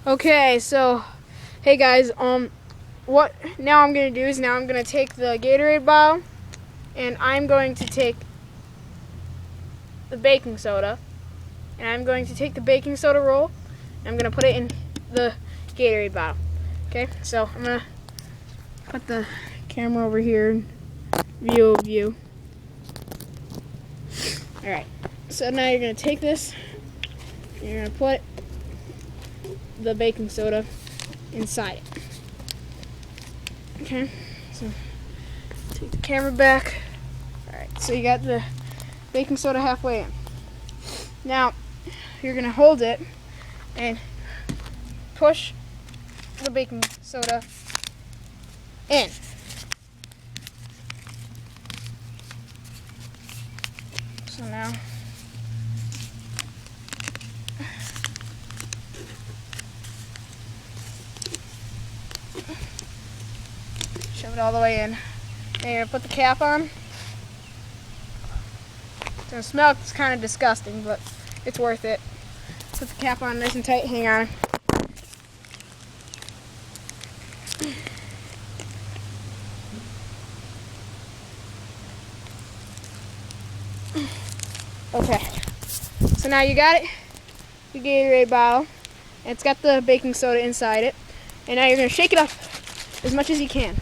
Okay, so hey guys, what now I'm gonna do is I'm gonna take the Gatorade bottle and I'm going to take the baking soda and I'm going to take the baking soda roll and I'm gonna put it in the Gatorade bottle. Okay, so I'm gonna put the camera over here, view. Alright, so now you're gonna take this, you're gonna put the baking soda inside it. Okay, so take the camera back. Alright, so you got the baking soda halfway in. Now, you're gonna hold it and push the baking soda in. So now, shove it all the way in. Now you're gonna put the cap on. It's gonna smell kind of disgusting, but it's worth it. Put the cap on nice and tight. Hang on. Okay. So now you got it. The Gatorade bottle. And it's got the baking soda inside it. And now you're gonna shake it up as much as you can.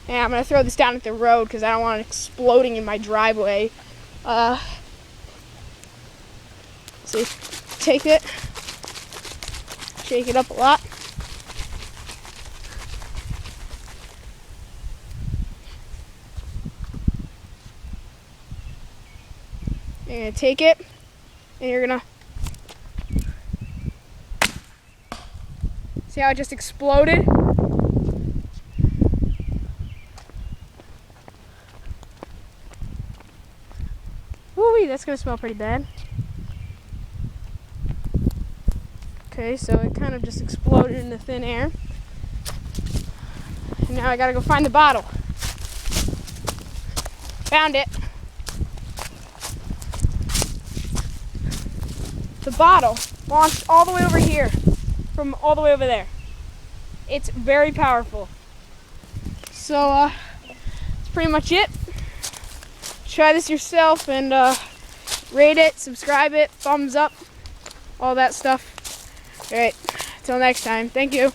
And I'm going to throw this down at the road because I don't want it exploding in my driveway. So you take it, shake it up a lot. You're going to take it and you're going to see how it just exploded? Woo-wee, that's gonna smell pretty bad. Okay, so it kind of just exploded into thin air. And now I gotta go find the bottle. Found it. The bottle launched all the way over here from all the way over there. It's very powerful. So, that's pretty much it. Try this yourself and rate it, subscribe it, thumbs up, all that stuff. Alright, until next time. Thank you.